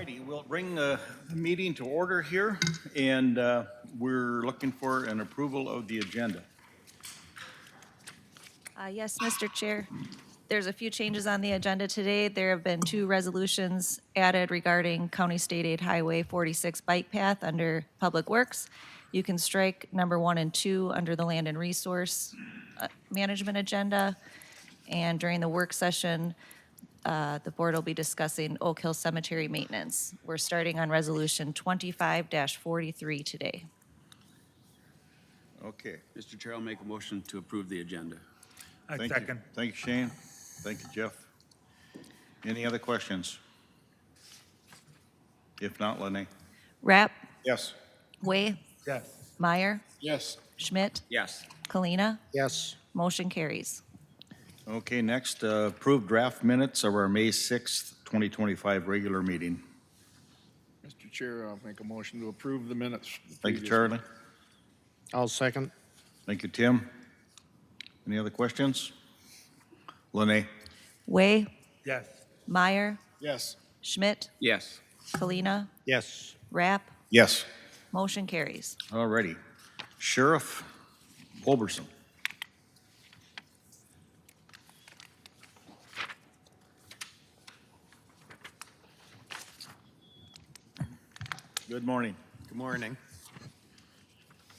righty, we'll bring the meeting to order here, and we're looking for an approval of the agenda. Yes, Mr. Chair. There's a few changes on the agenda today. There have been 2 resolutions added regarding County State Aid Highway 46 bike path under Public Works. You can strike number 1 and 2 under the Land and Resource Management agenda. And during the work session, the board will be discussing Oak Hill Cemetery maintenance. We're starting on Resolution 25-43 today. Okay. Mr. Chair, I'll make a motion to approve the agenda. Thank you. Second. Thank you, Shane. Thank you, Jeff. Any other questions? If not, Lene? Rapp, Yes. Way, Yes. Meyer, Yes. Schmidt, Yes. Kalina. Yes. Motion carries. Okay, next, approved draft minutes of our May 6th, 2025 regular meeting. Mr. Chair, I'll make a motion to approve the minutes. Thank you, Charlie. I'll second. Thank you, Tim. Any other questions? Lene? Way, Yes. Meyer, Yes. Schmidt, Yes. Kalina, Yes. Rapp. Yes. Motion carries. All righty. Sheriff Holberson. Good morning. Good morning.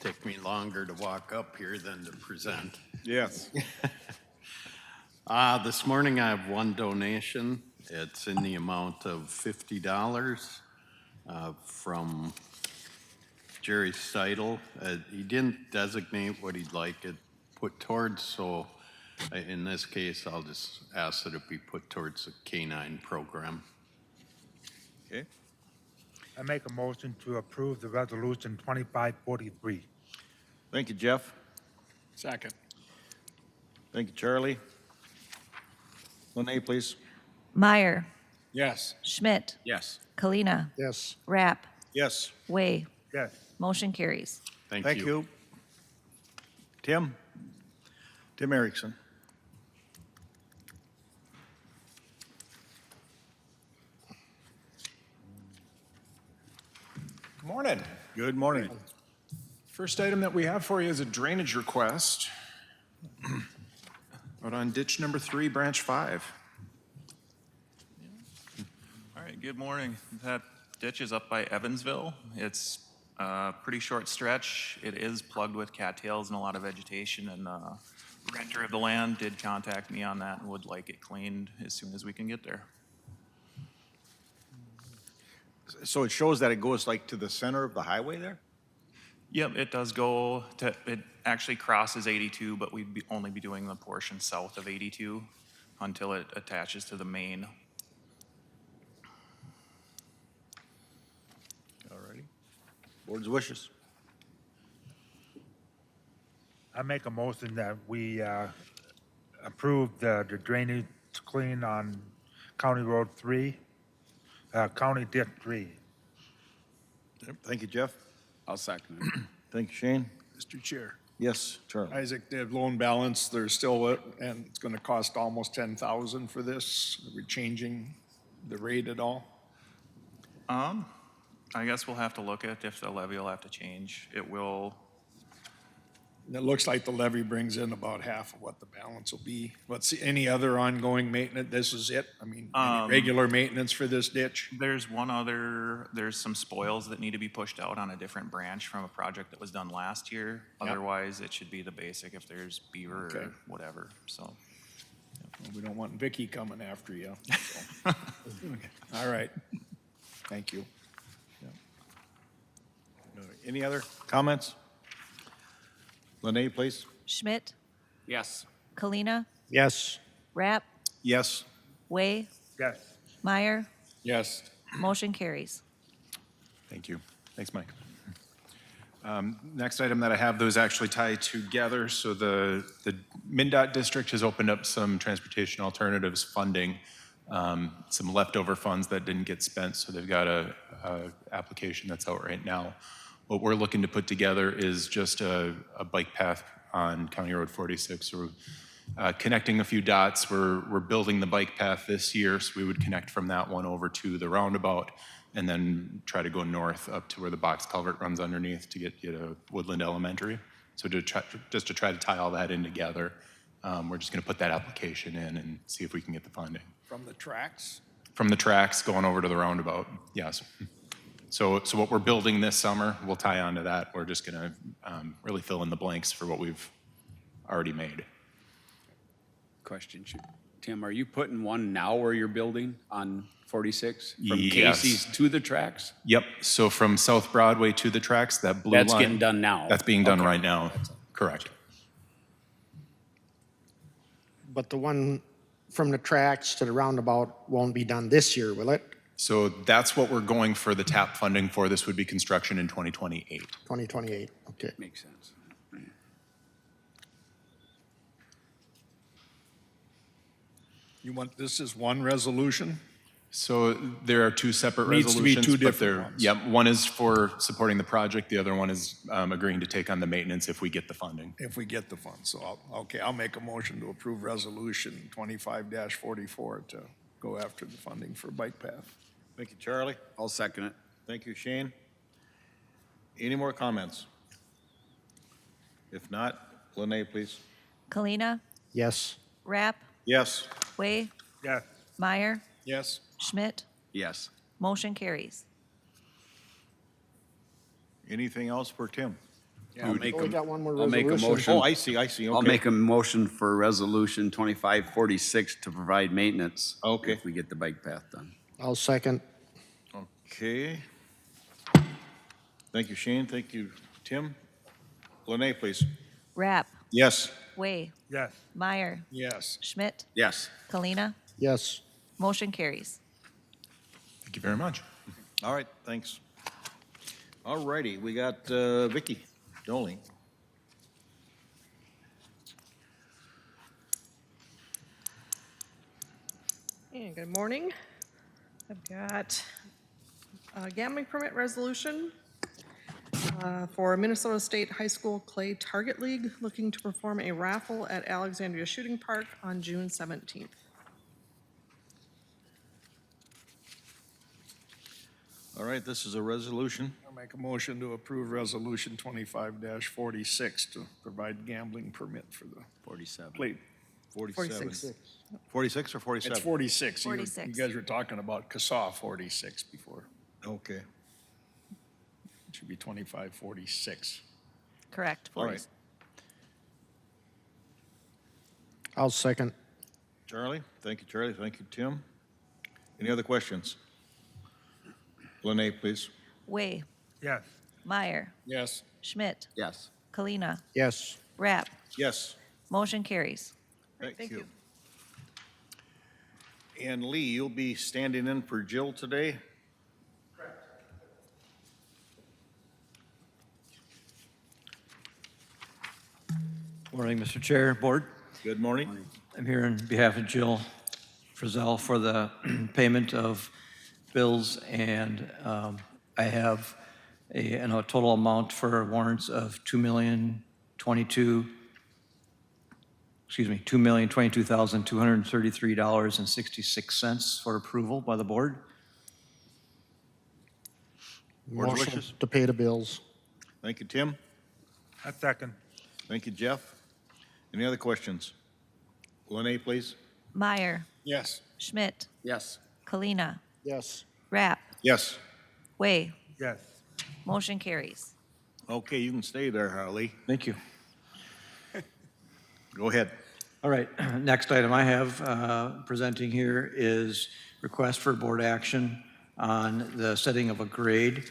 Take me longer to walk up here than to present. Yes. This morning I have one donation. It's in the amount of $50 from Jerry Seidel. He didn't designate what he'd like it put towards, so in this case, I'll just ask that it be put towards the K-9 program. Okay. I make a motion to approve the resolution 2543. Thank you, Jeff. Second. Thank you, Charlie. Lene, please. Meyer, Yes. Schmidt, Yes. Kalina, Yes. Rapp, Yes. Way. Yes. Motion carries. Thank Thank you. you. Tim? Tim Erickson. Good morning. Good morning. First item that we have for you is a drainage request out on ditch number 3, branch 5. All right, good morning. That ditch is up by Evansville. It's a pretty short stretch. It is plugged with cattails and a lot of vegetation, and the renter of the land did contact me on that and would like it cleaned as soon as we can get there. So it shows that it goes like to the center of the highway there? Yep, it does go to, it actually crosses 82, but we'd only be doing the portion south of 82 until it attaches to the main. All righty. Board's wishes. I make a motion that we approve the drainage clean on County Road 3, County Ditch 3. Yep, thank you, Jeff. I'll second it. Thank you, Shane. Mr. Chair. Yes, Charlie. Isaac, they have loan balance, there's still, and it's gonna cost almost 10,000 for this. Are we changing the rate at all? I guess we'll have to look at if the levy will have to change. It will. And it looks like the levy brings in about half of what the balance will be. What's any other ongoing maintenance? This is it? I mean, any regular maintenance for this ditch? There's some spoils that need to be pushed out on a different branch from a project that was done last year. Yep. Otherwise, it should be the basic if there's beaver Okay. or whatever, so. Well, we don't want Vicky coming after you. so. All right. Thank you. Any other comments? Lene, please. Schmidt, Yes. Kalina, Yes. Rapp, Yes. Way, Yes. Meyer. Yes. Motion carries. Thank you. Thanks, Mike. Next item that I have, those actually tie together. So the MnDOT district has opened up some transportation alternatives funding, some leftover funds that didn't get spent. So they've got a application that's out right now. What we're looking to put together is just a bike path on County Road 46. So connecting a few dots. We're building the bike path this year, so we would connect from that one over to the roundabout and then try to go north up to where the box culvert runs underneath to get you to Woodland Elementary. So just to try to tie all that in together, we're just gonna put that application in and see if we can get the funding. From the tracks? From the tracks going over to the roundabout, yes. So what we're building this summer, we'll tie onto that. We're just gonna really fill in the blanks for what we've already made. Question, Tim, are you putting one now where you're building on 46? From Yes. Casey's to the tracks? Yep, so from South Broadway to the tracks, that blue line. That's getting done now? That's being done Okay. right now, correct. But the one from the tracks to the roundabout won't be done this year, will it? So that's what we're going for the TAP funding for. This would be construction in 2028. 2028, okay. Makes sense. You want, this is one resolution? So there are two separate Needs to be resolutions. two but different they're- ones. Yep, one is for supporting the project, the other one is agreeing to take on the maintenance if we get the funding. If we get the funds, so I'll make a motion to approve resolution 25-44 to go after the funding for bike path. Thank you, Charlie. I'll second it. Thank you, Shane. Any more comments? If not, Lene, please. Kalina, Yes. Rapp, Yes. Way, Yes. Meyer, Yes? Schmidt. Yes. Motion carries. Anything else for Tim? I'll make Oh, we got one more I'll make a resolution. motion. Oh, I see, okay. I'll make a motion for resolution 2546 to provide maintenance. Okay. If we get the bike path done. I'll second. Okay. Thank you, Shane. Thank you, Tim. Lene, please. Rapp, Yes. Way, Yes. Meyer, Yes. Schmidt, Yes. Kalina. Yes. Motion carries. Thank you very much. All right, thanks. All righty, we got Vicky Doling. And good morning. I've got a gambling permit resolution for Minnesota State High School Clay Target League, looking to perform a raffle at Alexandria Shooting Park on June 17th. All right, this is a resolution. I'll make a motion to approve resolution 25-46 to provide gambling permit for the 47. plate. 47. 46. 46 or 47? It's 46. You 46. guys were talking about CASA 46 before. Okay. It should be 25-46. Correct. All right. I'll second. Charlie? Thank you, Charlie. Thank you, Tim. Any other questions? Lene, please. Way, Yes. Meyer, Yes. Schmidt, Yes. Kalina, Yes. Rapp. Yes. Motion carries. Thank you. And Lee, you'll be standing in for Jill today? Morning, Mr. Chair, Board. Good morning. I'm here on behalf of Jill Frizzell for the payment of bills, and I have a total amount for warrants of $2,022,233.66 for approval by the board. Board's Motion wishes. to pay the bills. Thank you, Tim. A second. Thank you, Jeff. Any other questions? Lene, please. Meyer, Yes. Schmidt, Yes. Kalina, Yes. Rapp, Yes. Way. Yes. Motion carries. Okay, you can stay there, Lee. Thank you. Go ahead. All right, next item I have presenting here is request for board action on the setting of a grade.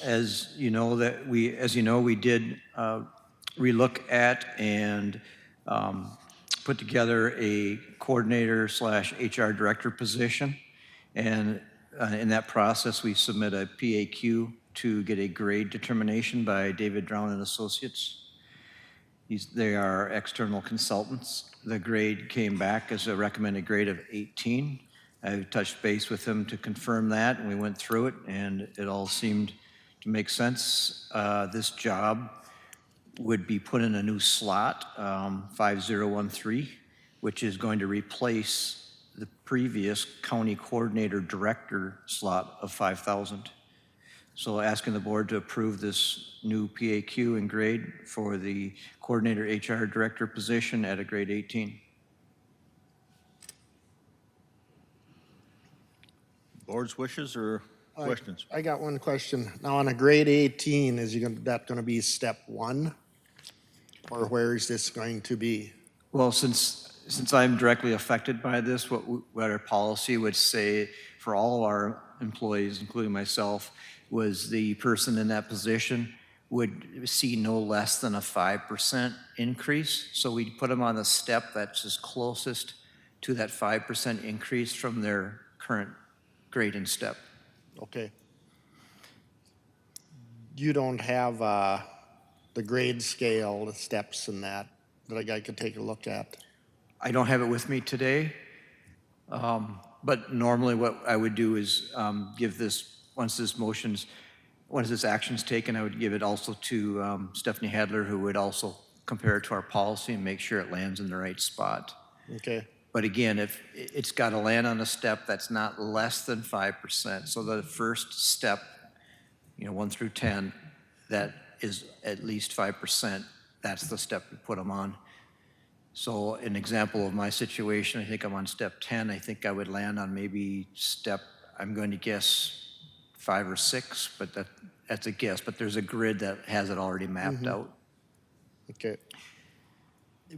As you know, we did relook at and put together a coordinator / HR director position. And in that process, we submit a PAQ to get a grade determination by David Drown and Associates. They are external consultants. The grade came back as a recommended grade of 18. I touched base with them to confirm that, and we went through it, and it all seemed to make sense. This job would be put in a new slot, 5013, which is going to replace the previous county coordinator director slot of 5,000. So asking the board to approve this new PAQ and grade for the coordinator HR director position at a grade 18. Board's wishes or questions? I got one question. Now, on a grade 18, that gonna be step 1? Or where is this going to be? Well, since I'm directly affected by this, what our policy would say for all of our employees, including myself, was the person in that position would see no less than a 5% increase. So we'd put them on the step that's as closest to that 5% increase from their current grade and step. Okay. You don't have the grade scale, the steps and that a guy could take a look at? I don't have it with me today, but normally what I would do is give this, once this action's taken, I would give it also to Stephanie Hadler, who would also compare it to our policy and make sure it lands in the right spot. Okay, But again, if it's got to land on a step that's not less than 5%, so the first step, 1 through 10, that is at least 5%, that's the step we put them on. So an example of my situation, I think I'm on step 10. I think I would land on maybe step, I'm going to guess 5 or 6, but that's a guess. But there's a grid that has it already mapped out. okay,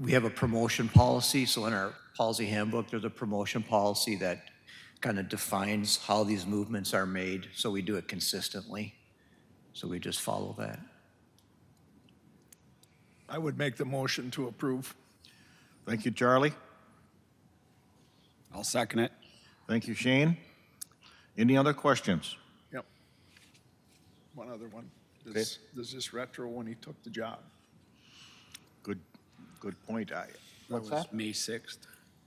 We have a promotion policy, so in our policy handbook, there's a promotion policy that kind of defines how these movements are made, so we do it consistently. So we just follow that. I would make the motion to approve. Thank you, Charlie. I'll second it. Thank you, Shane. Any other questions? Yep. One other one. Does this retro when he took the job? Good point. what's that? May 6th.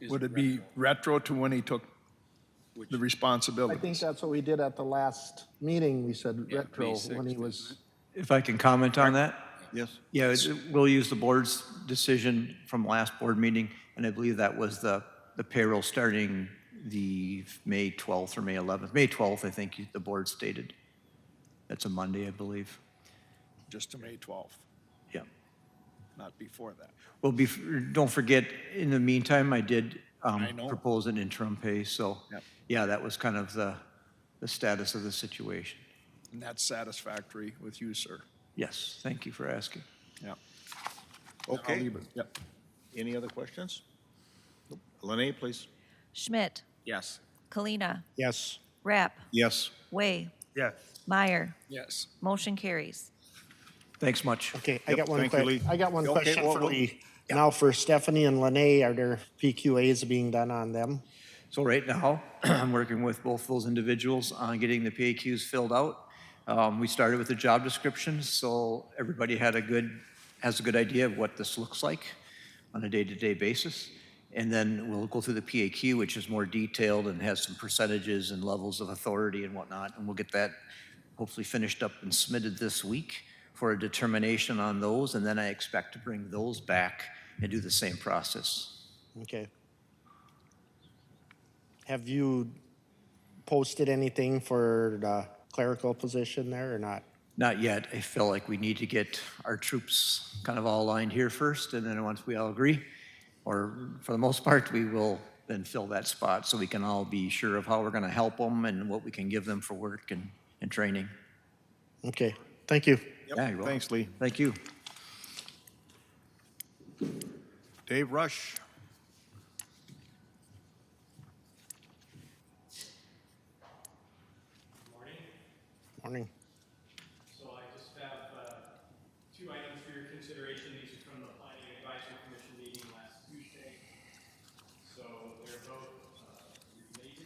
Would it be retro to when he took the I responsibilities? think that's what we did at the last meeting. We said Yeah, retro May when he 6th, was, If I can comment on that? Yes? Yeah, we'll use the board's decision from last board meeting, and I believe that was the payroll starting the May 12th or May 11th. May 12th, I think the board stated. That's a Monday, I believe. Just to May 12th, Yeah. not before that. Well, don't forget, in the meantime, I did I know. propose an interim pay, so, Yep. yeah, that was kind of the status of the situation. And that's satisfactory with you, sir. Yes, thank you for asking. Yep. Okay. I'll leave it. Yep. Any other questions? Lene, please. Schmidt, Yes. Kalina, yes, Rapp, Yes. Way, Yes. Meyer. Yes. Motion carries. Thanks much. okay, I Yep, got one thank you, Lee. I got one Okay, question well, for well, Lee. Now, for Stephanie and Lene, are there PQAs being done on them? So right now, I'm working with both those individuals on getting the PAQs filled out. We started with the job descriptions, so everybody has a good idea of what this looks like on a day-to-day basis. And then we'll go through the PAQ, which is more detailed and has some percentages and levels of authority and whatnot. And we'll get that hopefully finished up and submitted this week for a determination on those. And then I expect to bring those back and do the same process. Okay. Have you posted anything for the clerical position there or not? Not yet. I feel like we need to get our troops kind of all aligned here first, and then once we all agree, or for the most part, we will then fill that spot so we can all be sure of how we're going to help them and what we can give them for work and training. Okay, thank you. Yeah, you're welcome. Thanks, Lee. Thank you. Dave Rush. Morning. So I just have 2 items for your consideration. These are from the Planning Advisory Commission meeting last Tuesday. So they're both related.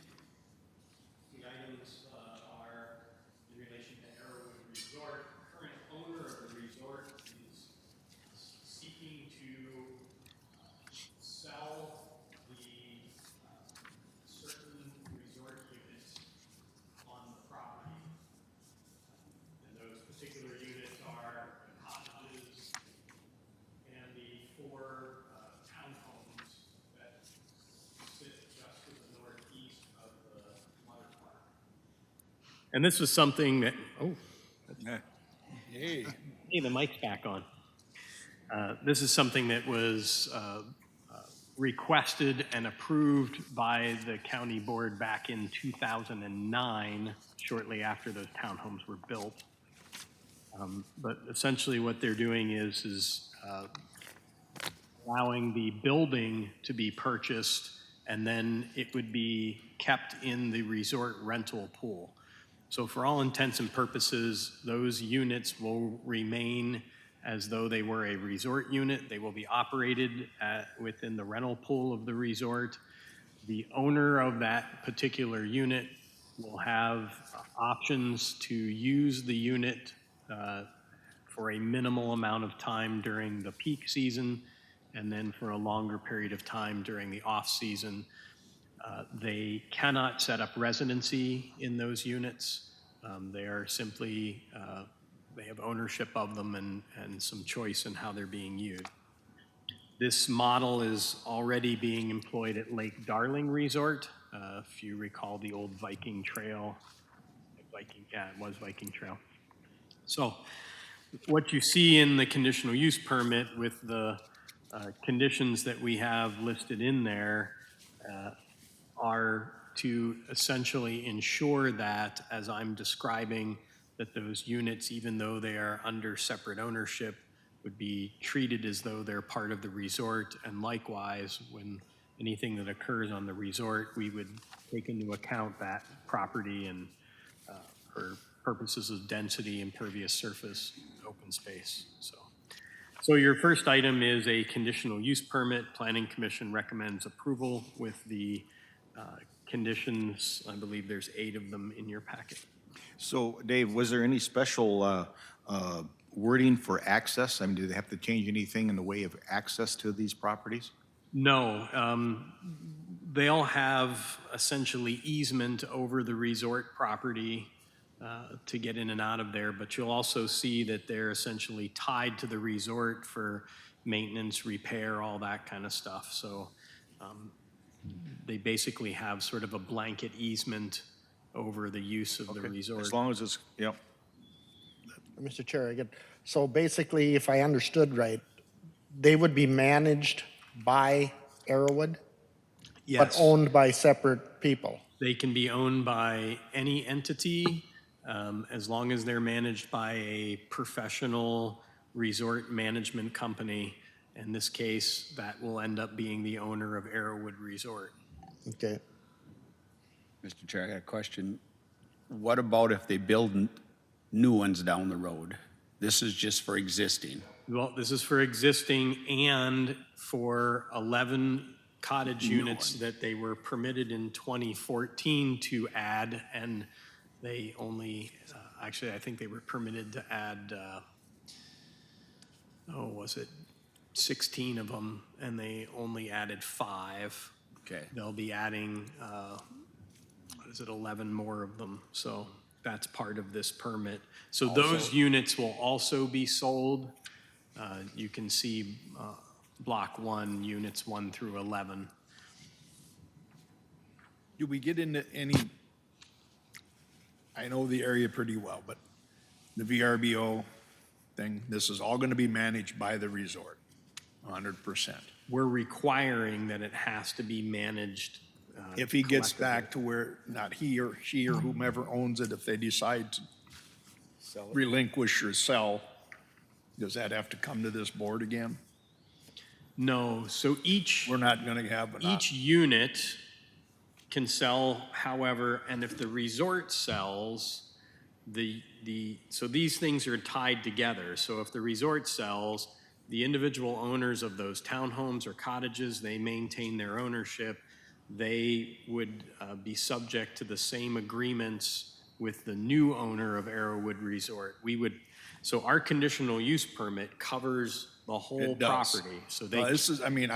The items are in relation to Arrowwood Resort. Current owner of the resort is seeking to sell the certain resort units on the property. And those particular units are the cottages and the 4 townhomes that And this was something that, Hey, hey, the mic's back on. This is something that was requested and approved by the county board back in 2009, shortly after those townhomes were built. But essentially what they're doing is allowing the building to be purchased, and then it would be kept in the resort rental pool. So for all intents and purposes, those units will remain as though they were a resort unit. They will be operated within the rental pool of the resort. The owner of that particular unit will have options to use the unit for a minimal amount of time during the peak season, and then for a longer period of time during the off-season. They cannot set up residency in those units. They are simply, they have ownership of them and some choice in how they're being used. This model is already being employed at Lake Darling Resort. If you recall the old Viking Trail, yeah, it was Viking Trail. So what you see in the conditional use permit with the conditions that we have listed in there are to essentially ensure that, as I'm describing, that those units, even though they are under separate ownership, would be treated as though they're part of the resort. And likewise, when anything that occurs on the resort, we would take into account that property and for purposes of density, impervious surface, open space. So your first item is a conditional use permit. Planning Commission recommends approval with the conditions. I believe there's 8 of them in your packet. So Dave, was there any special wording for access? I mean, do they have to change anything in the way of access to these properties? No, they all have essentially easement over the resort property to get in and out of there, but you'll also see that they're essentially tied to the resort for maintenance, repair, all that kind of stuff. So they basically have sort of a blanket easement over the use of the resort. As long as it's, yep. Mr. Chair, again, so basically, if I understood right, they would be managed by Arrowwood, but Yes, owned by separate people. they can be owned by any entity as long as they're managed by a professional resort management company. In this case, that will end up being the owner of Arrowwood Resort. Okay. Mr. Chair, I got a question. What about if they build new ones down the road? This is just for existing. Well, this is for existing and for 11 cottage units that they were permitted in 2014 to add, and they only, actually, I think they were permitted to add, was it 16 of them, and they only added 5. Okay. They'll be adding, 11 more of them, so that's part of this permit. So those units will also be sold. You can see Block 1, Units 1 through 11. do we get into any, I know the area pretty well, but the VRBO thing, this is all gonna be managed by the resort, 100%. We're requiring that it has to be managed. If he gets back to where, not he or she or whomever owns it, if they decide to relinquish or sell, does that have to come to this board again? No, so We're not gonna have an each unit can sell, however, and if the resort sells, so these things are tied together. So if the resort sells, the individual owners of those townhomes or cottages, they maintain their ownership. They would be subject to the same agreements with the new owner of Arrowwood Resort. So our conditional use permit covers the whole It does. property. So This is, I mean,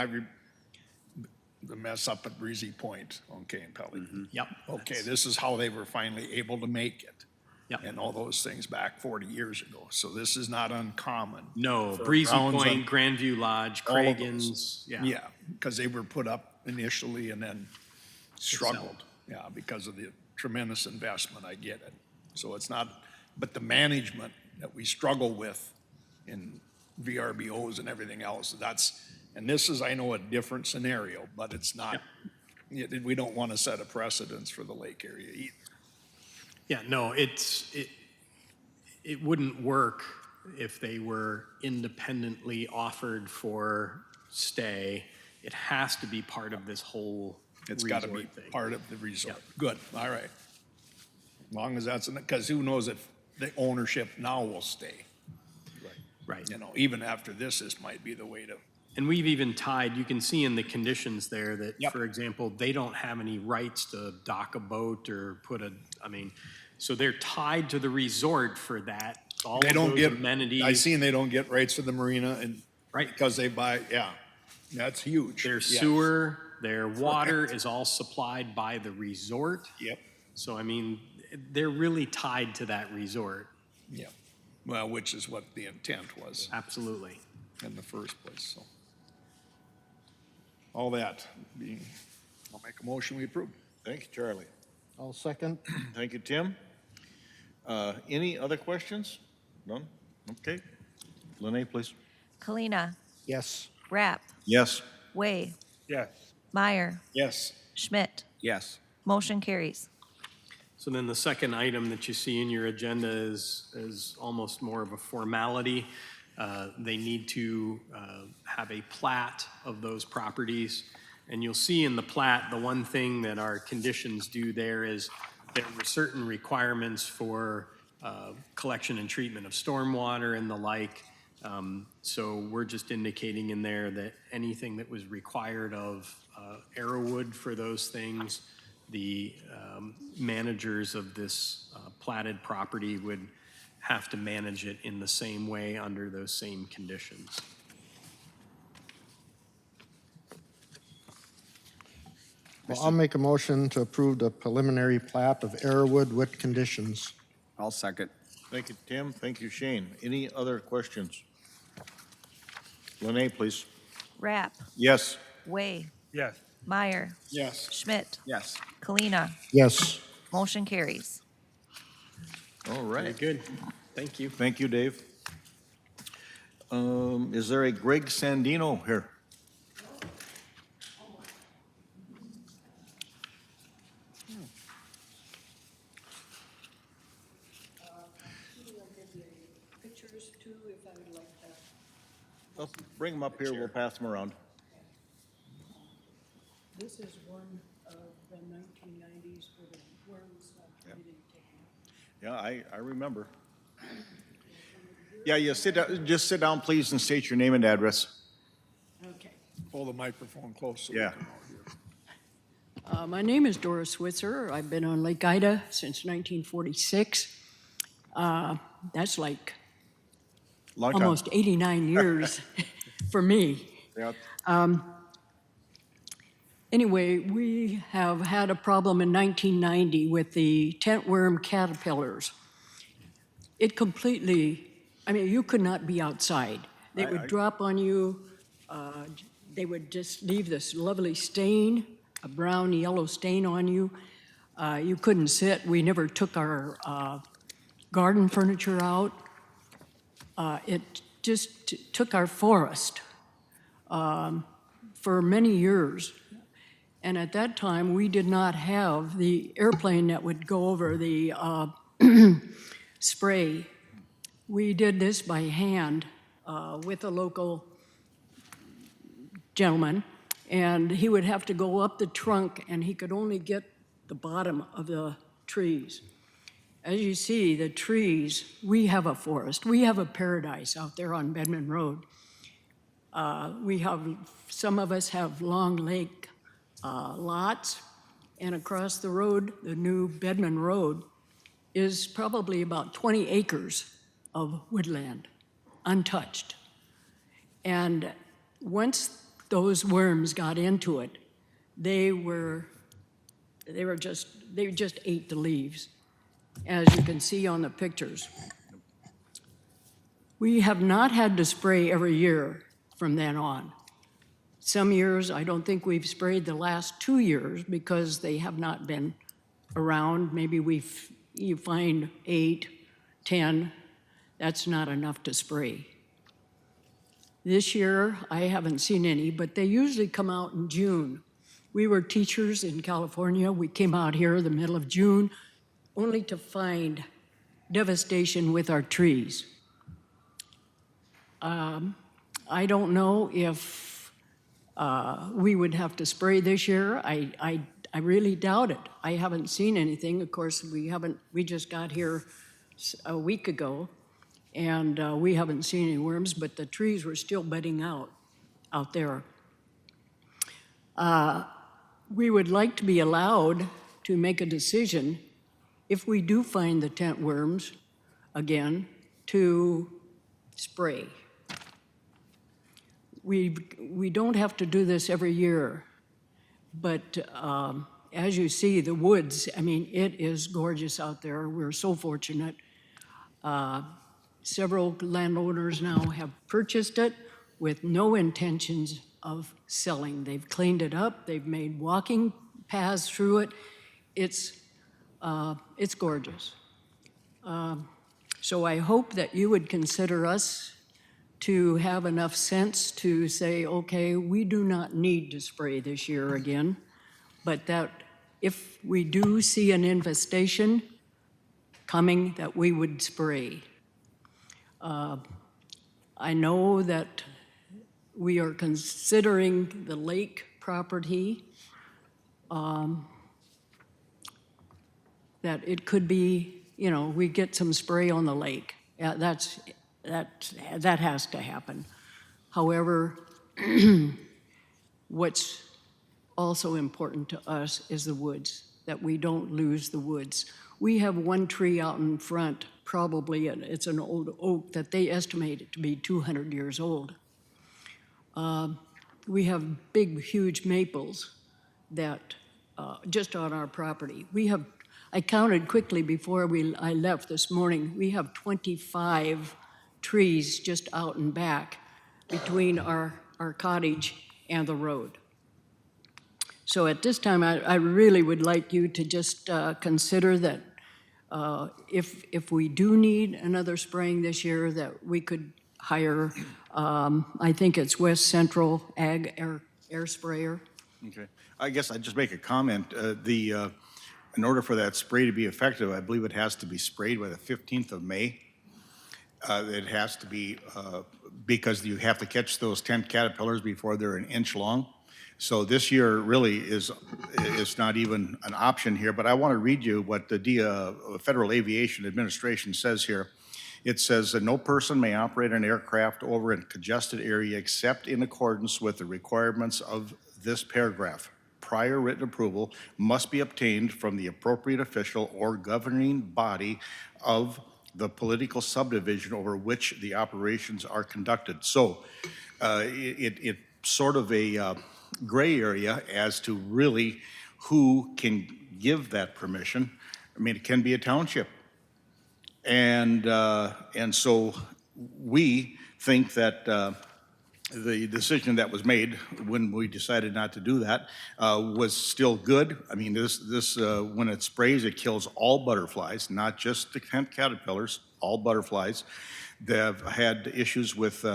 the mess up at Breezy Point, okay, in Pelican. Yep. Okay, this is how they were finally able to make it. Yep. And all those things back 40 years ago. So this is not uncommon. No, for Breezy grounds Point, on Grandview Lodge, all of those. Craigan's, yeah. Yeah, because they were put up initially and then struggled. Yeah, because of the tremendous investment, I get it. So it's not, but the management that we struggle with in VRBOs and everything else, and this is, I know, a different scenario, but it's not, we don't want to set a precedence for the lake area either. Yeah, no, it wouldn't work if they were independently offered for stay. It has to be part of this whole It's got to be resort thing. part of the resort. Good, all right. As long as that's, because who knows if the ownership now will stay. Right. You know, even after this might be the way to, And we've even tied, you can see in the conditions there that, Yep. for example, they don't have any rights to dock a boat or so they're tied to the resort for that. All they of don't those get, amenities. I seen they don't get rights to the marina and. Right. Because they buy, yeah, that's huge. Their Yes. sewer, their water is all supplied by the resort. Yep, So, they're really tied to that resort. yep. Well, which is what the intent was Absolutely. in the first place, so. All that being, I'll make a motion, we approve. Thank you, Charlie. I'll second. Thank you, Tim. Any other questions? None? Okay. Lene, please. Kalina. Yes. Rapp. Yes. Way. Yes. Meyer. Yes. Schmidt. Yes. Motion carries. So then the second item that you see in your agenda is almost more of a formality. They need to have a plat of those properties. And you'll see in the plat, the one thing that our conditions do there is there were certain requirements for collection and treatment of stormwater and the like. So we're just indicating in there that anything that was required of Arrowwood for those things, the managers of this platted property would have to manage it in the same way under those same conditions. Well, I'll make a motion to approve the preliminary plat of Arrowwood with conditions. I'll second. Thank you, Tim. Thank you, Shane. Any other questions? Lene, please. Rapp. Yes. Way. Yes. Meyer. Yes. Schmidt. Yes. Kalina. Yes. Motion carries. All Very right. good. Thank you. Thank you, Dave. Is there a Greg Sandino here? Pictures too, if I would like that. Well, bring them up here. We'll pass them around. This is one of the 1990s where the worms really taken. Yeah, I remember. Yeah, just sit down, please, and state your name and address. Okay. Pull the microphone close. So we Yeah. can all hear. My name is Doris Switzer. I've been on Lake Ida since 1946. That's like Long time. almost 89 years for me. Yeah. Anyway, we have had a problem in 1990 with the tent worm caterpillars. It completely, you could not be outside. They would drop on you. They would just leave this lovely stain, a brown yellow stain on you. You couldn't sit. We never took our garden furniture out. It just took our forest for many years. And at that time, we did not have the airplane that would go over the spray. We did this by hand with a local gentleman, and he would have to go up the trunk, and he could only get the bottom of the trees. As you see, the trees, we have a forest. We have a paradise out there on Bedman Road. Some of us have Long Lake lots, and across the road, the new Bedman Road, is probably about 20 acres of woodland, untouched. And once those worms got into it, they just ate the leaves, as you can see on the pictures. We have not had to spray every year from then on. Some years, I don't think we've sprayed the last 2 years because they have not been around. Maybe we've you find 8, 10, that's not enough to spray. This year, I haven't seen any, but they usually come out in June. We were teachers in California. We came out here the middle of June, only to find devastation with our trees. I don't know if we would have to spray this year. I really doubt it. I haven't seen anything. Of course, we just got here a week ago, and we haven't seen any worms, but the trees were still bedding out there. We would like to be allowed to make a decision if we do find the tent worms again to spray. We don't have to do this every year, but as you see, the woods, I mean, it is gorgeous out there. We're so fortunate. Several landowners now have purchased it with no intentions of selling. They've cleaned it up. They've made walking paths through it. It's gorgeous. So I hope that you would consider us to have enough sense to say, okay, we do not need to spray this year again, but that if we do see an infestation coming, that we would spray. I know that we are considering the lake property, that it could be, you know, we get some spray on the lake. Yeah, that has to happen. However, what's also important to us is the woods, that we don't lose the woods. We have one tree out in front, probably, it's an old oak that they estimate it to be 200 years old. We have big, huge maples that, just on our property. I counted quickly before I left this morning, we have 25 trees just out and back between our cottage and the road. So at this time, I really would like you to just consider that if we do need another spraying this year, that we could hire, I think it's West Central Ag Air Sprayer. Okay. I guess I'd just make a comment. In order for that spray to be effective, I believe it has to be sprayed by the 15th of May. It has to be, because you have to catch those tent caterpillars before they're an inch long. So this year really is not even an option here, but I want to read you what the Federal Aviation Administration says here. It says that no person may operate an aircraft over a congested area except in accordance with the requirements of this paragraph. Prior written approval must be obtained from the appropriate official or governing body of the political subdivision over which the operations are conducted. So it's sort of a gray area as to really who can give that permission. I mean, it can be a township. And so we think that the decision that was made when we decided not to do that was still good. I mean, this when it sprays, it kills all butterflies, not just the tent caterpillars, all butterflies. They've had issues with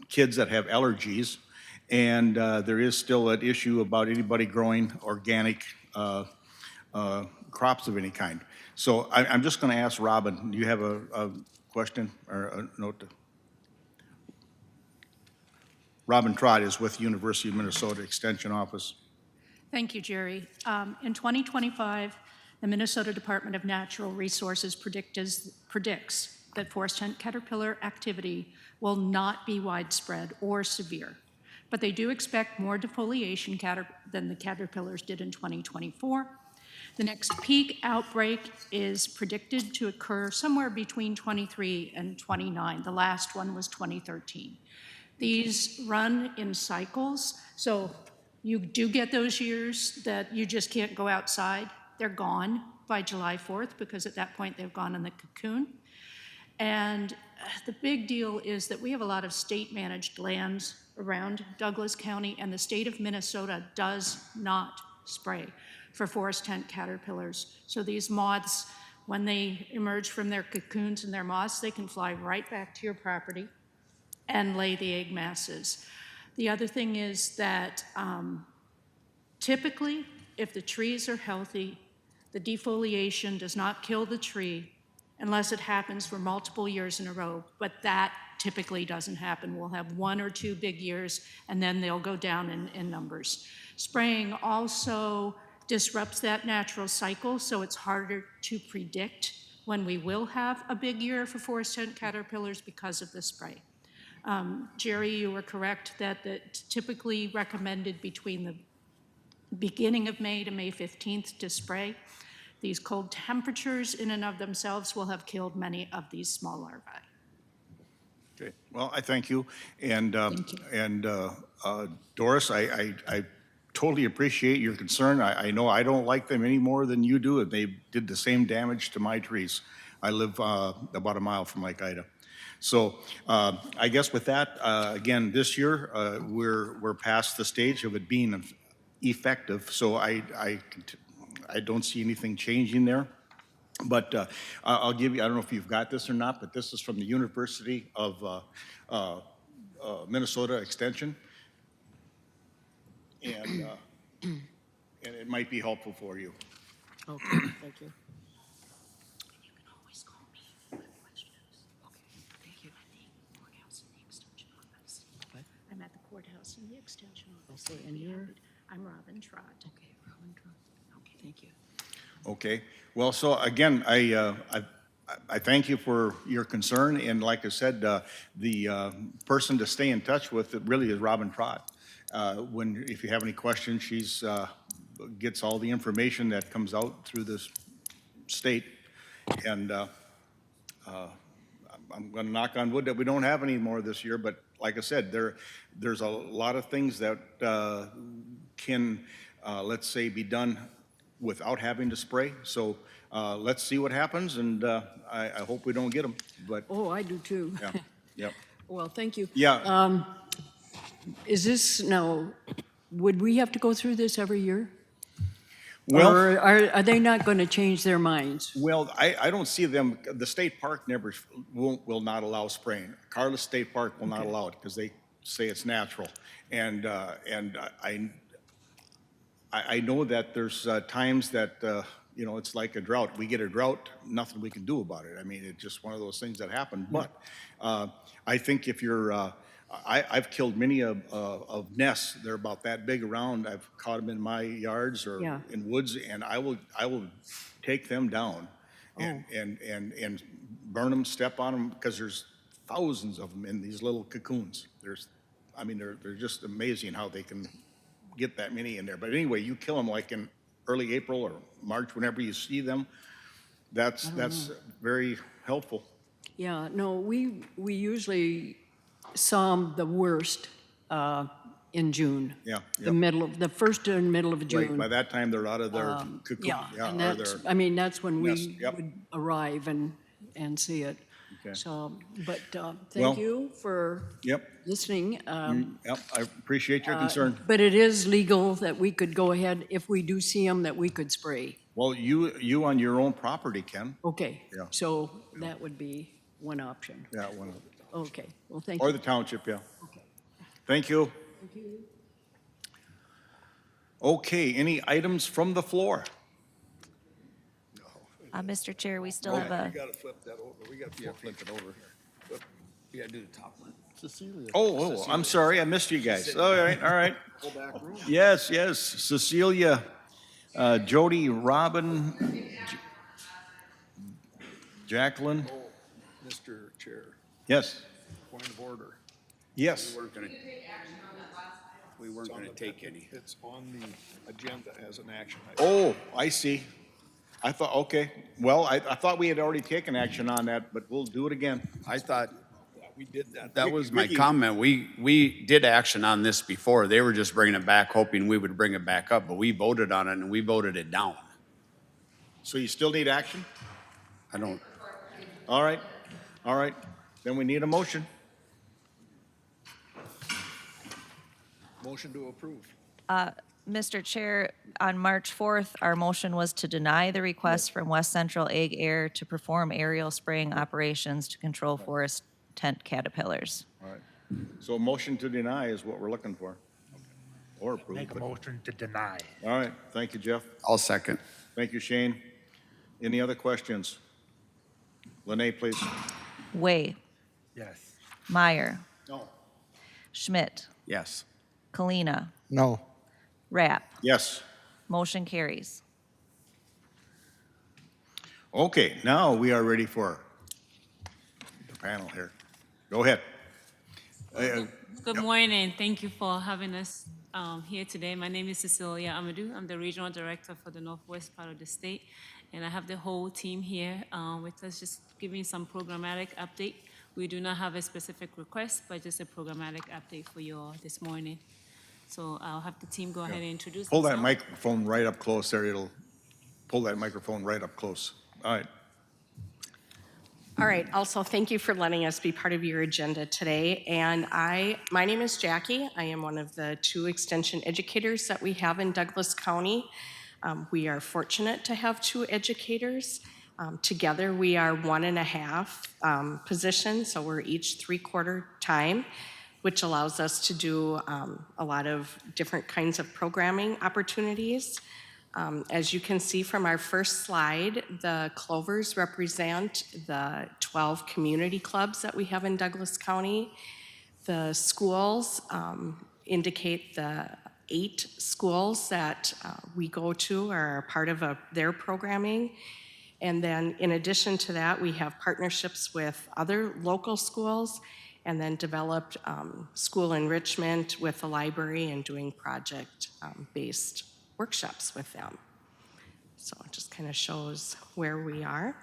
kids that have allergies, and there is still an issue about anybody growing organic crops of any kind. So I'm just going to ask Robin, do you have a question or a note? Robin Trott is with University of Minnesota Extension Office. Thank you, Jerry. In 2025, the Minnesota Department of Natural Resources predicts that forest tent caterpillar activity will not be widespread or severe, but they do expect more defoliation than the caterpillars did in 2024. The next peak outbreak is predicted to occur somewhere between 23 and 29. The last one was 2013. These run in cycles, so you do get those years that you just can't go outside. They're gone by July 4th because at that point they've gone in the cocoon. And the big deal is that we have a lot of state-managed lands around Douglas County, and the state of Minnesota does not spray for forest tent caterpillars. So these moths When they emerge from their cocoons and their moths, they can fly right back to your property and lay the egg masses. The other thing is that typically, if the trees are healthy, the defoliation does not kill the tree unless it happens for multiple years in a row, but that typically doesn't happen. We'll have 1 or 2 big years, and then they'll go down in numbers. Spraying also disrupts that natural cycle, so it's harder to predict when we will have a big year for forest tent caterpillars because of the spray. Jerry, you were correct that it's typically recommended between the beginning of May to May 15th to spray. These cold temperatures in and of themselves will have killed many of these small larvae. Okay, well, I thank you. And, Doris, I totally appreciate your concern. I know I don't like them any more than you do, and they did the same damage to my trees. I live about a mile from Lake Ida. So I guess with that, again, this year, we're past the stage of it being effective, so I don't see anything changing there. But I'll give you, I don't know if you've got this or not, but this is from the University of Minnesota Extension. And it might be helpful for you. Okay, thank you. You can always call me if you have questions. Okay, thank you. I'm at the courthouse and the extension office. Okay, and you're? I'm Robin Trott. Okay, Robin Trump. Okay, thank you. Okay, well, so again, I thank you for your concern, and like I said, the person to stay in touch with really is Robin Trott. If you have any questions, she's gets all the information that comes out through this state, and I'm going to knock on wood that we don't have any more this year, but like I said, there's a lot of things that can, let's say, be done without having to spray. So let's see what happens, and I hope we don't get them. But Oh, I do too. yeah, yep. Well, thank you. Yeah. Is this, now, would we have to go through this every year? Well, Or are they not going to change their minds? well, I don't see them. The state park never will not allow spraying. Carlos State Park will not allow it because they say it's natural, and I know that there's times that it's like a drought. We get a drought, nothing we can do about it. I mean, it's just one of those things that happen. But I think if you're I've killed many of nests. They're about that big around. I've caught them in my yards or Yeah. in woods, and I will take them down and burn them, step on them, because there's thousands of them in these little cocoons. They're just amazing how they can get that many in there. But anyway, you kill them like in early April or March, whenever you see them. That's very helpful. Yeah, no, we usually saw 'em the worst in June. Yeah, The first and middle of June. Right, by that time, they're out of their cocoon. Yeah, and or that's, their that's when nest, we yep. would arrive and see it. Okay. So, but Well, thank you for Yep, listening. yep, I appreciate your concern. But it is legal that we could go ahead, if we do see them, that we could spray. Well, you on your own property can. Okay, Yeah. so that would be one option. Yeah, one of Okay, well, thank or you. the township, yeah. Okay. Thank you. Thank you. Okay, any items from the floor? Mr. Chair, we still have a, gotta flip that over. We gotta flip it over. You gotta do the top one. Cecilia. Oh, I'm sorry, I missed you guys. All right. Go back room. Yes, Cecilia, Jody, Robin, Jacqueline, Mr. Chair, yes, point of order. yes. We weren't gonna take any. It's on the agenda as an action item. Oh, I see. I thought, okay, well, I thought we had already taken action on that, but we'll do it again. I thought, We did that. that was my Ricky- comment. We did action on this before. They were just bringing it back, hoping we would bring it back up, but we voted on it and we voted it down. So you still need action? I don't, All right, then we need a motion. Motion to approve. Mr. Chair, on March 4th, our motion was to deny the request from West Central Ag Air to perform aerial spraying operations to control forest tent caterpillars. All right. So a motion to deny is what we're looking for. Or approve. Make a but- motion to deny. All right, thank you, Jeff. I'll second. Thank you, Shane. Any other questions? Lene, please. Way, Yes. Meyer, No. Schmidt, Yes. Kalina, No. Rapp. Yes. Motion carries. Okay, now we are ready for the panel here. Go ahead. Good morning. Thank you for having us here today. My name is Cecilia Amadou. I'm the Regional Director for the Northwest part of the state. And I have the whole team here with us, just giving some programmatic update. We do not have a specific request, but just a programmatic update for you all this morning. So I'll have the team go ahead and introduce Pull that themselves. microphone right up close there. It'll pull that microphone right up close. All right. All right, also, thank you for letting us be part of your agenda today. And my name is Jackie. I am one of the 2 extension educators that we have in Douglas County. We are fortunate to have 2 educators. Together, we are 1.5 positions, so we're each 3/4 time, which allows us to do a lot of different kinds of programming opportunities. As you can see from our first slide, the clovers represent the 12 community clubs that we have in Douglas County. The schools indicate the 8 schools that we go to are part of their programming. And then in addition to that, we have partnerships with other local schools and then developed school enrichment with the library and doing project-based workshops with them. So it just kind of shows where we are.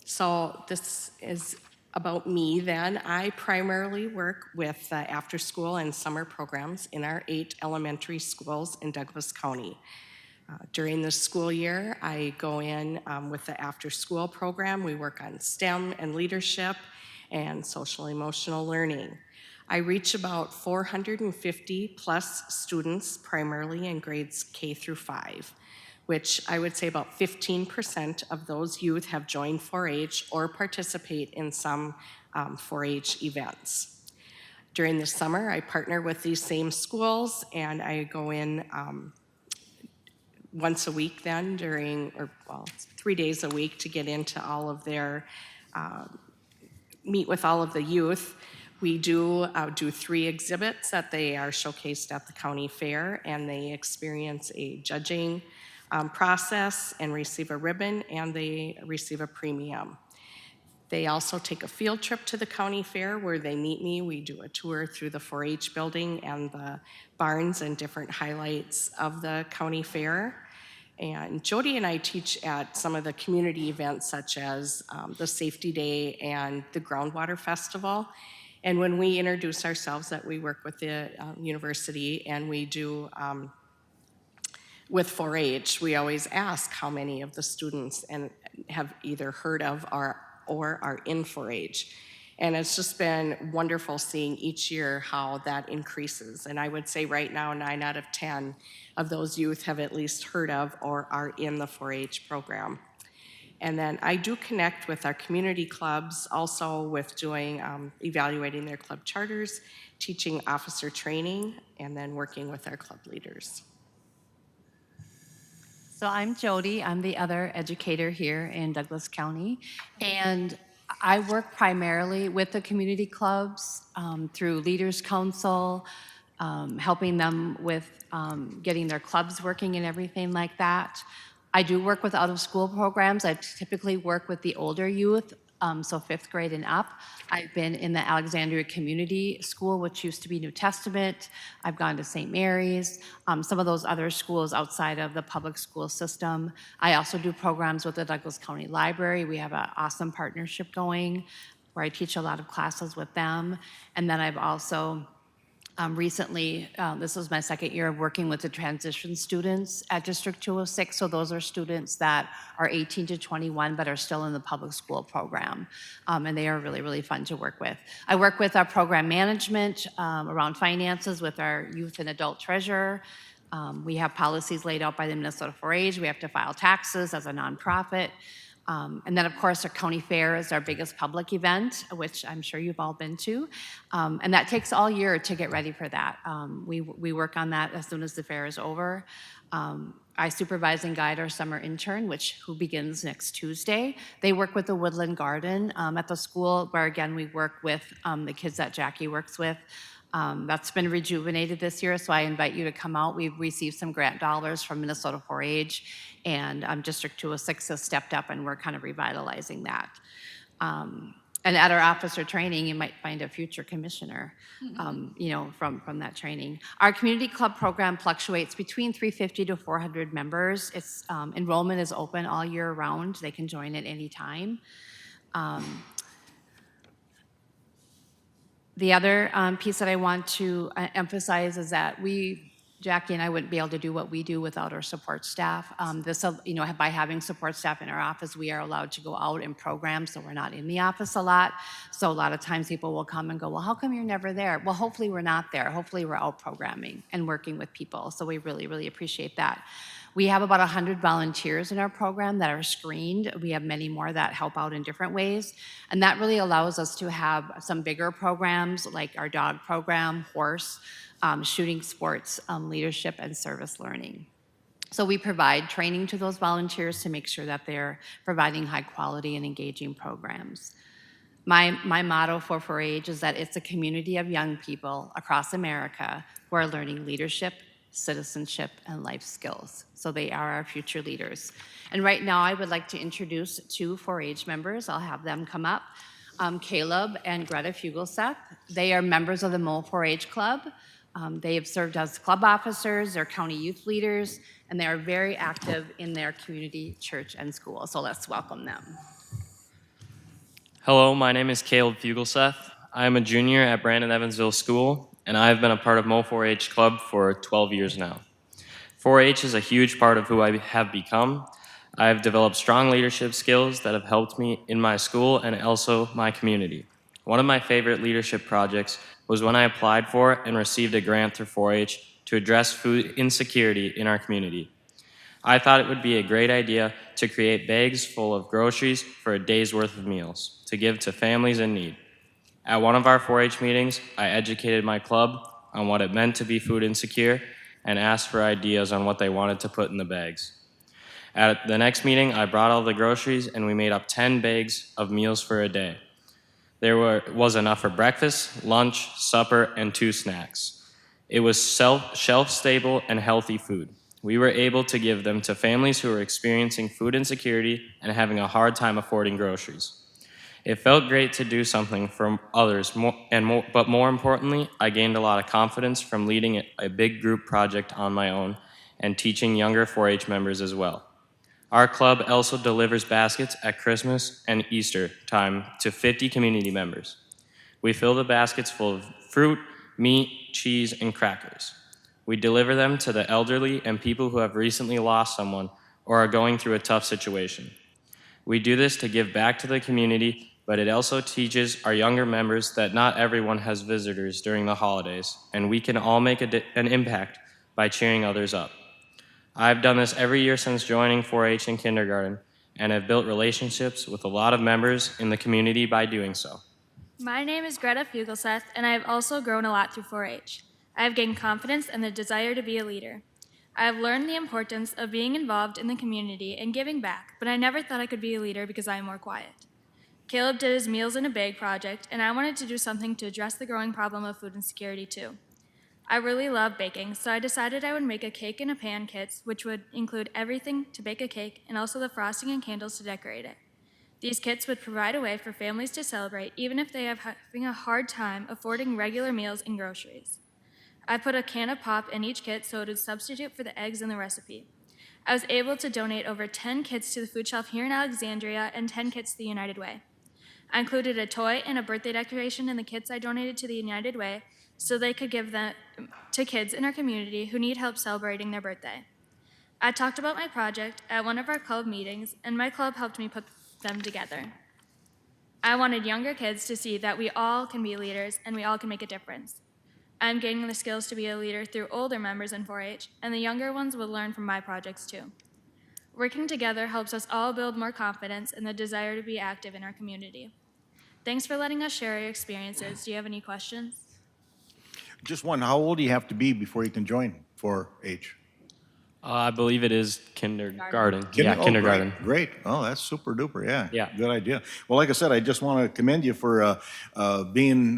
So this is about me then. I primarily work with after-school and summer programs in our 8 elementary schools in Douglas County. During the school year, I go in with the after-school program. We work on STEM and leadership and social emotional learning. I reach about 450 plus students, primarily in grades K through 5, which I would say about 15% of those youth have joined 4-H or participate in some 4-H events. During the summer, I partner with these same schools, and I go in once a week then it's 3 days a week to get into all of their, meet with all of the youth. We do 3 exhibits that they are showcased at the county fair, and they experience a judging process and receive a ribbon, and they receive a premium. They also take a field trip to the county fair where they meet me. We do a tour through the 4-H building and the barns and different highlights of the county fair. And Jody and I teach at some of the community events such as the Safety Day and the Groundwater Festival. And when we introduce ourselves that we work with the university and we do with 4-H, we always ask how many of the students and have either heard of or are in 4-H. And it's just been wonderful seeing each year how that increases. And I would say right now, 9 out of 10 of those youth have at least heard of or are in the 4-H program. And then I do connect with our community clubs, also with doing, evaluating their club charters, teaching officer training, and then working with our club leaders. So I'm Jody. I'm the other educator here in Douglas County. And I work primarily with the community clubs through Leaders Council, helping them with getting their clubs working and everything like that. I do work with out-of-school programs. I typically work with the older youth, so 5th grade and up. I've been in the Alexandria Community School, which used to be New Testament. I've gone to St. Mary's, some of those other schools outside of the public school system. I also do programs with the Douglas County Library. We have an awesome partnership going where I teach a lot of classes with them. And then I've also Recently, this was my second year of working with the transition students at District 206. So those are students that are 18 to 21 but are still in the public school program. And they are really, really fun to work with. I work with our program management around finances with our youth and adult treasurer. We have policies laid out by the Minnesota 4-H. We have to file taxes as a nonprofit. And then, of course, our county fair is our biggest public event, which I'm sure you've all been to. And that takes all year to get ready for that. We work on that as soon as the fair is over. I supervise and guide our summer intern, who begins next Tuesday. They work with the Woodland Garden at the school, where, again, we work with the kids that Jackie works with. That's been rejuvenated this year, so I invite you to come out. We've received some grant dollars from Minnesota 4-H, and District 206 has stepped up, and we're kind of revitalizing that. And at our officer training, you might find a future commissioner, from that training. Our community club program fluctuates between 350 to 400 members. It's enrollment is open all year round. They can join at any time. The other piece that I want to emphasize is that Jackie and I wouldn't be able to do what we do without our support staff. By having support staff in our office, we are allowed to go out in programs, so we're not in the office a lot. So a lot of times people will come and go, well, how come you're never there? Well, hopefully we're not there. Hopefully we're out programming and working with people. So we really, really appreciate that. We have about 100 volunteers in our program that are screened. We have many more that help out in different ways. And that really allows us to have some bigger programs like our dog program, horse, shooting sports, leadership, and service learning. So we provide training to those volunteers to make sure that they're providing high quality and engaging programs. My motto for 4-H is that it's a community of young people across America who are learning leadership, citizenship, and life skills. So they are our future leaders. And right now I would like to introduce 2 4-H members. I'll have them come up. Caleb and Greta Fugelseth. They are members of the Mole 4-H Club. They have served as club officers, they're county youth leaders, and they are very active in their community, church, and school. So let's welcome them. Hello, my name is Caleb Fugelseth. I am a junior at Brandon Evansville School, and I have been a part of Mo 4-H Club for 12 years now. 4-H is a huge part of who I have become. I have developed strong leadership skills that have helped me in my school and also my community. One of my favorite leadership projects was when I applied for and received a grant through 4-H to address food insecurity in our community. I thought it would be a great idea to create bags full of groceries for a day's worth of meals to give to families in need. At one of our 4-H meetings, I educated my club on what it meant to be food insecure and asked for ideas on what they wanted to put in the bags. At the next meeting, I brought all the groceries and we made up 10 bags of meals for a day. There was enough for breakfast, lunch, supper, and 2 snacks. It was shelf-stable and healthy food. We were able to give them to families who were experiencing food insecurity and having a hard time affording groceries. It felt great to do something for others, but more importantly, I gained a lot of confidence from leading a big group project on my own and teaching younger 4-H members as well. Our club also delivers baskets at Christmas and Easter time to 50 community members. We fill the baskets full of fruit, meat, cheese, and crackers. We deliver them to the elderly and people who have recently lost someone or are going through a tough situation. We do this to give back to the community, but it also teaches our younger members that not everyone has visitors during the holidays, and we can all make an impact by cheering others up. I've done this every year since joining 4-H in kindergarten, and have built relationships with a lot of members in the community by doing so. My name is Greta Fugelseth, and I have also grown a lot through 4-H. I have gained confidence and the desire to be a leader. I have learned the importance of being involved in the community and giving back, but I never thought I could be a leader because I am more quiet. Caleb did his Meals in a Bag project, and I wanted to do something to address the growing problem of food insecurity too. I really love baking, so I decided I would make a cake in a pan kit, which would include everything to bake a cake and also the frosting and candles to decorate it. These kits would provide a way for families to celebrate even if they are having a hard time affording regular meals and groceries. I put a can of pop in each kit so it would substitute for the eggs in the recipe. I was able to donate over 10 kits to the food shelf here in Alexandria and 10 kits to the United Way. I included a toy and a birthday decoration in the kits I donated to the United Way, so they could give them to kids in our community who need help celebrating their birthday. I talked about my project at one of our club meetings, and my club helped me put them together. I wanted younger kids to see that we all can be leaders and we all can make a difference. I'm gaining the skills to be a leader through older members in 4-H, and the younger ones will learn from my projects too. Working together helps us all build more confidence and the desire to be active in our community. Thanks for letting us share our experiences. Do you have any questions? Just one, how old do you have to be before you can join 4-H? I believe it is kindergarten. Kinder- Yeah, oh, kindergarten. Great. Oh, that's super duper, yeah. Yeah. Good idea. Well, like I said, I just want to commend you for being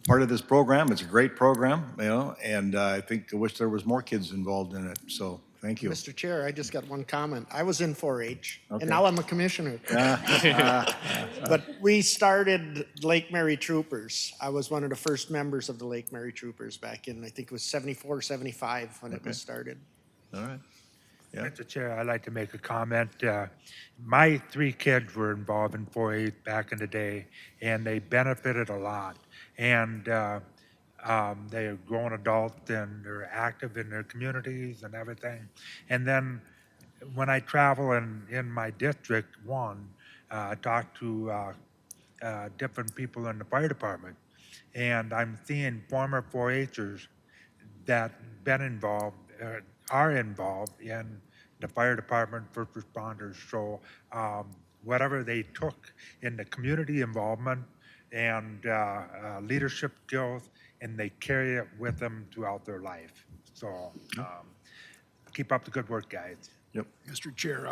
part of this program. It's a great program, you know, and I think I wish there was more kids involved in it, so thank you. Mr. Chair, I just got one comment. I was in 4-H, Okay. and now I'm a commissioner. But we started Lake Mary Troopers. I was one of the first members of the Lake Mary Troopers back in, I think it was 74, 75 when it was started. All right. Yeah. Mr. Chair, I'd like to make a comment. My 3 kids were involved in 4-H back in the day, and they benefited a lot. And they're grown adults, and they're active in their communities and everything. And then when I travel in my District 1, I talk to different people in the fire department, and I'm seeing former 4-Hers that been involved, are involved in the fire department, first responders. So whatever they took in the community involvement and leadership skills, and they carry it with them throughout their life. So keep up the good work, guys. Yep. Mr. Chair,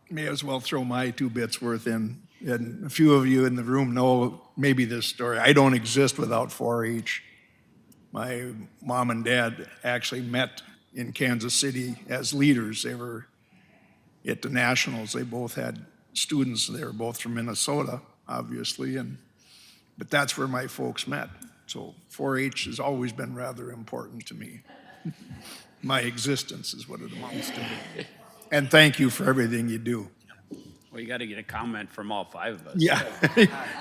may as well throw my 2 bits worth in. And a few of you in the room know maybe this story. I don't exist without 4-H. My mom and dad actually met in Kansas City as leaders. They were at the Nationals. They both had students. They were both from Minnesota, obviously, but that's where my folks met. So 4-H has always been rather important to me. My existence is what it amounts to. And thank you for everything you do. Well, you got to get a comment from all 5 of us. Yeah,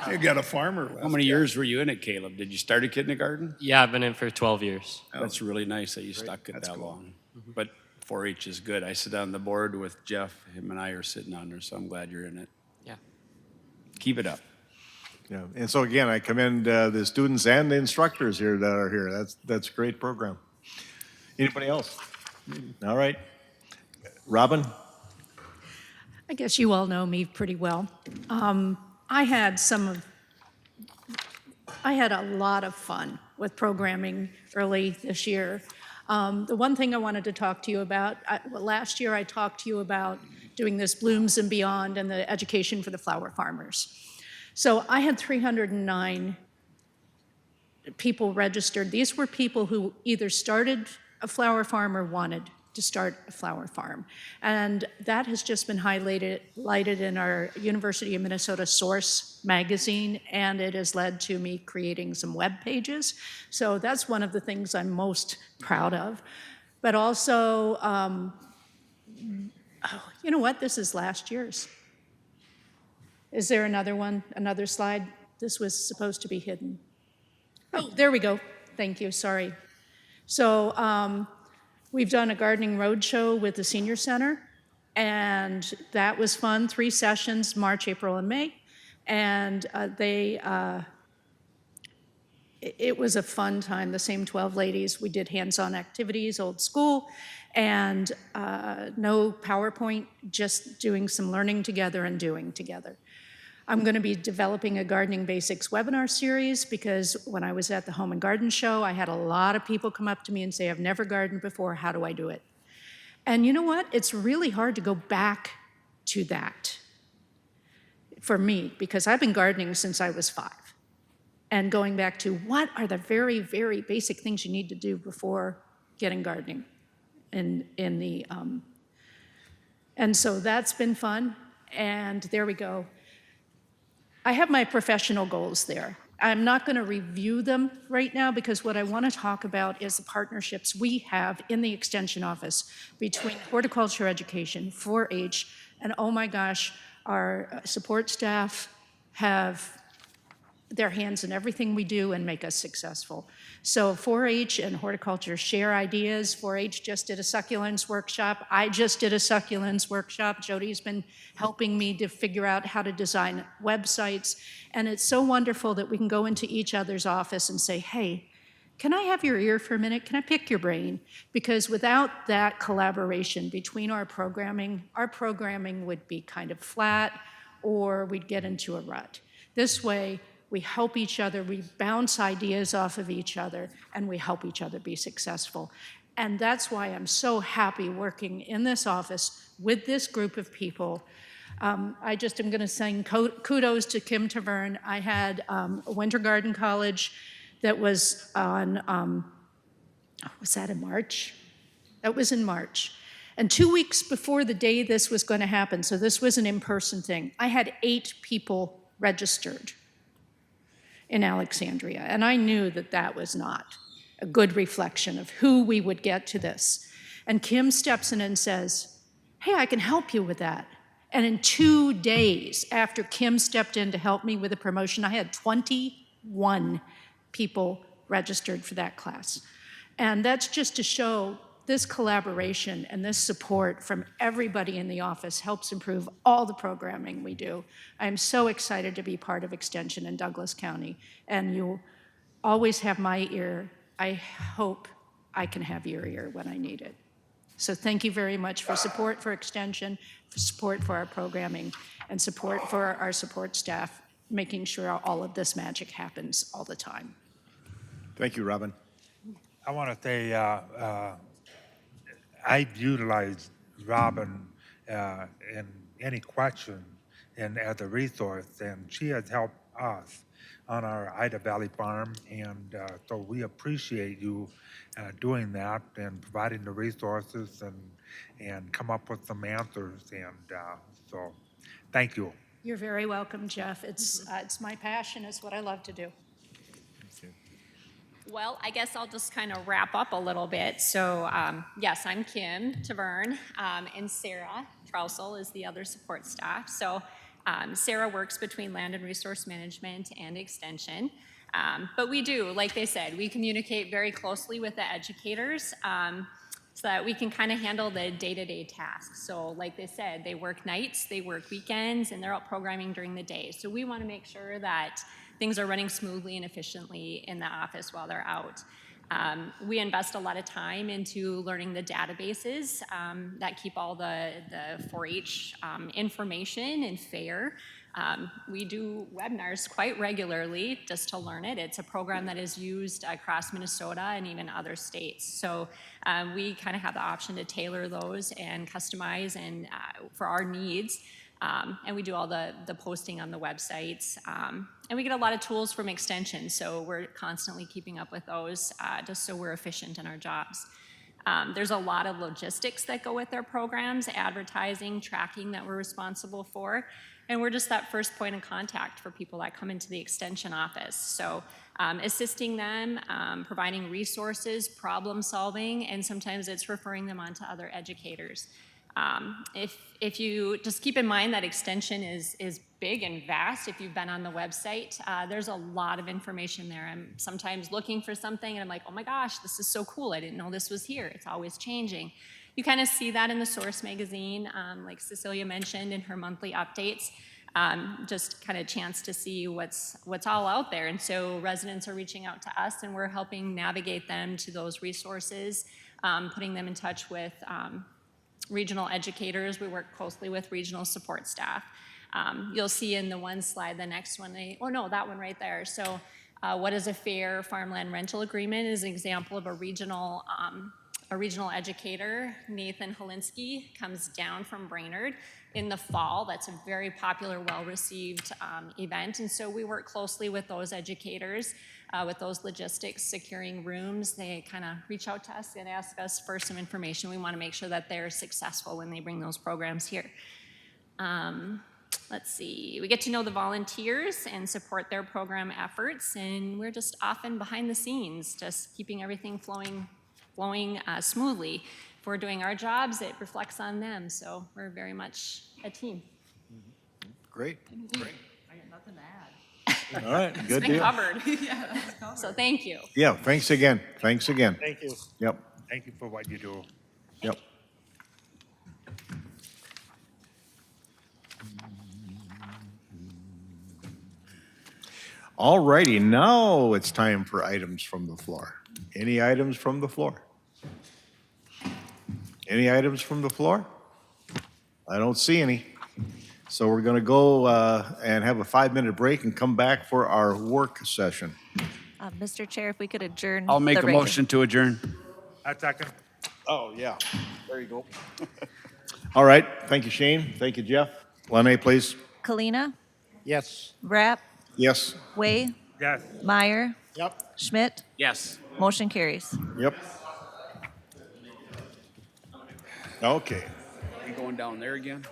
you got a farmer left. How many years were you in it, Caleb? Did you start at kindergarten? Yeah, I've been in for 12 years. That's really nice that you stuck it that long. But 4-H is good. I sit on the board with Jeff. Him and I are sitting on there, so I'm glad you're in it. Yeah. Keep it up. Yeah. And so again, I commend the students and the instructors here that are here. That's a great program. Anybody else? All right. Robin? I guess you all know me pretty well. I had a lot of fun with programming early this year. The one thing I wanted to talk to you about, last year I talked to you about doing this Blooms and Beyond and the education for the flower farmers. So I had 309 people registered. These were people who either started a flower farm or wanted to start a flower farm. And that has just been highlighted in our University of Minnesota Source magazine, and it has led to me creating some web pages. So that's one of the things I'm most proud of. But also, you know what? This is last year's. Is there another one, another slide? This was supposed to be hidden. Oh, there we go. Thank you, sorry. So we've done a gardening roadshow with the Senior Center, and that was fun. 3 sessions, March, April, and May. And it was a fun time, the same 12 ladies. We did hands-on activities, old school, and no PowerPoint, just doing some learning together and doing together. I'm going to be developing a Gardening Basics webinar series because when I was at the Home and Garden Show, I had a lot of people come up to me and say, I've never gardened before, how do I do it? And you know what? It's really hard to go back to that for me because I've been gardening since I was 5. And going back to what are the very, very basic things you need to do before getting gardening and so that's been fun. And there we go. I have my professional goals there. I'm not going to review them right now because what I want to talk about is the partnerships we have in the Extension Office between horticulture education, 4-H, and oh my gosh, our support staff have their hands in everything we do and make us successful. So 4-H and horticulture share ideas. 4-H just did a succulents workshop. I just did a succulents workshop. Jody's been helping me to figure out how to design websites. And it's so wonderful that we can go into each other's office and say, hey, can I have your ear for a minute? Can I pick your brain? Because without that collaboration between our programming would be kind of flat, or we'd get into a rut. This way, we help each other, we bounce ideas off of each other, and we help each other be successful. And that's why I'm so happy working in this office with this group of people. I just am going to sing kudos to Kim Taverne. I had a Winter Garden College that was on, was that in March? That was in March. And 2 weeks before the day this was going to happen, so this was an in-person thing, I had 8 people registered in Alexandria. And I knew that that was not a good reflection of who we would get to this. And Kim steps in and says, hey, I can help you with that. And in 2 days after Kim stepped in to help me with the promotion, I had 21 people registered for that class. And that's just to show this collaboration and this support from everybody in the office helps improve all the programming we do. I'm so excited to be part of Extension in Douglas County, and you'll always have my ear. I hope I can have your ear when I need it. So thank you very much for support for Extension, for support for our programming, and support for our support staff, making sure all of this magic happens all the time. Thank you, Robin. I want to say I've utilized Robin in any question and as a resource, and she has helped us on our Ida Valley Farm, and so we appreciate you doing that and providing the resources and come up with some answers, and so thank you. You're very welcome, Jeff. It's my passion. It's what I love to do. Well, I guess I'll just kind of wrap up a little bit. So yes, I'm Kim Taverne, and Sarah Trousel is the other support staff. So Sarah works between Land and Resource Management and Extension. But we do, like they said, we communicate very closely with the educators so that we can kind of handle the day-to-day tasks. So like they said, they work nights, they work weekends, and they're out programming during the day. So we want to make sure that things are running smoothly and efficiently in the office while they're out. We invest a lot of time into learning the databases that keep all the 4-H information and fair. We do webinars quite regularly just to learn it. It's a program that is used across Minnesota and even other states. So we kind of have the option to tailor those and customize and for our needs. And we do all the posting on the websites. And we get a lot of tools from Extension, so we're constantly keeping up with those just so we're efficient in our jobs. There's a lot of logistics that go with their programs, advertising, tracking that we're responsible for. And we're just that first point of contact for people that come into the Extension office. So assisting them, providing resources, problem solving, and sometimes it's referring them on to other educators. If you just keep in mind that Extension is big and vast, if you've been on the website, there's a lot of information there. I'm sometimes looking for something and I'm like, oh my gosh, this is so cool. I didn't know this was here. It's always changing. You kind of see that in the Source magazine, like Cecilia mentioned in her monthly updates. Just kind of chance to see what's all out there. And so residents are reaching out to us and we're helping navigate them to those resources, putting them in touch with regional educators. We work closely with regional support staff. You'll see in the one slide, the next one, that one right there. So what is a fair farmland rental agreement is an example of a regional educator. Nathan Holinsky comes down from Brainerd in the fall. That's a very popular, well-received event. And so we work closely with those educators, with those logistics, securing rooms. They kind of reach out to us and ask us for some information. We want to make sure that they're successful when they bring those programs here. Let's see, we get to know the volunteers and support their program efforts, and we're just often behind the scenes, just keeping everything flowing smoothly. If we're doing our jobs, it reflects on them, so we're very much a team. Great. I got nothing to add. All right, It's good been deal. covered. Yeah. So thank you. Yeah, thanks again. Thanks again. Thank you. Yep, Thank you for what you do. yep. All righty, now it's time for items from the floor. Any items from the floor? Any items from the floor? I don't see any. So we're going to go and have a 5-minute break and come back for our work session. Mr. Chair, if we could adjourn. I'll make the a regular- motion to adjourn. I second. Oh, yeah. There you go. All right, thank you, Shane. Thank you, Jeff. Lene, please. Kalina, Yes. Rapp, Yes. Way, Yes. Meyer, Yep. Schmidt. Yes. Motion carries. Yep. Okay. You going down there again?